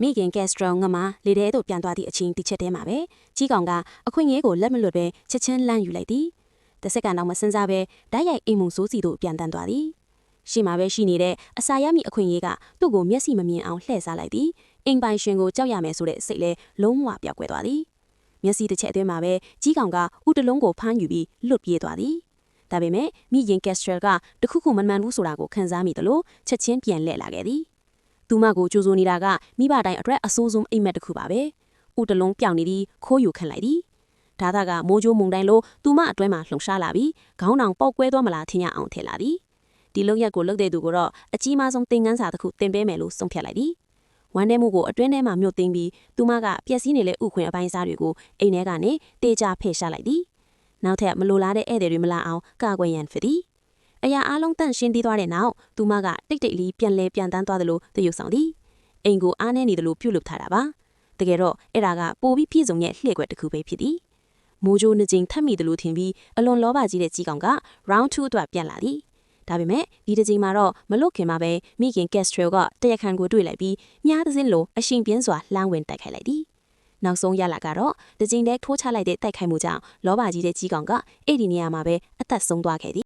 မိခင်ကက်စထရိုငမာလေထဲသို့ပြန်သွားသည့်အချင်းတစ်ချက်တည်းမှာပဲကြီးကောင်ကအခွင့်အရေးကိုလက်မလွတ်ပဲချက်ချင်းလန့်ယူလိုက်သည်တစ်စက္ကန့်တော့မစင်စားပဲဓာတ်ရိုက်အိမ်မှုဆိုးစီသို့ပြန်တန်းသွားသည်ရှေ့မှာပဲရှိနေတဲ့အစာရမည့်အခွင့်အရေးကသူ့ကိုမျက်စိမမြင်အောင်လှည့်စားလိုက်သည်အိမ်ပိုင်ရှင်ကိုကြောက်ရမယ်ဆိုတဲ့စိတ်လဲလုံးဝပြောက်ကွယ်သွားသည်မျက်စိတစ်ချက်အတွင်းမှာပဲကြီးကောင်ကဥတလုံးကိုဖမ်းယူပြီးလွတ်ပြေးသွားသည်ဒါပေမဲ့မိခင်ကက်စထရယ်ကတခုခုမမှန်ဘူးဆိုတာကိုခံစားမိသလိုချက်ချင်းပြန်လှည့်လာခဲ့သည်သူမကိုကြိုးစိုးနေတာကမိဘတိုင်းအတွက်အဆိုးဆုံးအိမ်မက်တစ်ခုပါပဲဥတလုံးပြောင်းနေပြီးခိုးယူခံလိုက်သည်ဒါသာကမိုးကြိုးမုန်တိုင်းလိုသူမအတွဲမှာလှုံရှားလာပြီးခေါင်းတောင်ပေါက်ကွဲသွားမလားထင်ရအောင်ထင်လာသည်ဒီလုံရက်ကိုလှုပ်တဲ့သူကိုတော့အကြီးမားဆုံးသင်ခန်းစာတစ်ခုသင်ပေးမယ်လို့ဆုံးဖြတ်လိုက်သည်ဝမ်းထဲမှုကိုအတွင်းထဲမှာမြုပ်သိမ်းပြီးသူမကပျက်စီးနေတဲ့ဥခွင်အပိုင်းစားတွေကိုအိမ်ထဲကနေတေချာဖယ်ရှားလိုက်သည်နောက်ထပ်မလိုလားတဲ့ဧည့်သည်တွေမလာအောင်ကာကွယ်ရန်ဖြစ်သည်အရာအလုံးတန့်ရှင်းပြီးသွားတဲ့နောက်သူမကတိတ်တိတ်လေးပြန်လဲပြန်တန်းသွားသလိုသရုပ်ဆောင်သည်အိမ်ကိုအားနေနေသလိုပြုတ်လုထားတာပါတကယ်တော့အဲ့ဒါကပိုပြီးပြည့်စုံရဲ့လှည့်ကွက်တစ်ခုပဲဖြစ်သည်မိုးကြိုးနှစ်ကြိမ်ထပ်မိသလိုထင်ပြီးအလွန်လောဘကြီးတဲ့ကြီးကောင်က round 2 အတွက်ပြန်လာသည်ဒါပေမဲ့ဒီတစ်ကြိမ်မှာတော့မလွတ်ခင်မှာပဲမိခင်ကက်စထရယ်ကတရခန်ကိုတွေ့လိုက်ပြီးမြားသစင်းလိုအရှင်ပြင်းစွာလှမ်းဝင်တိုက်ခိုက်လိုက်သည်နောက်ဆုံးရလာကတော့တစ်ကြိမ်တည်းထိုးချလိုက်တဲ့တိုက်ခိုက်မှုကြောင့်လောဘကြီးတဲ့ကြီးကောင်ကအဲ့ဒီနေရာမှာပဲအသက်ဆုံးသွားခဲ့သည်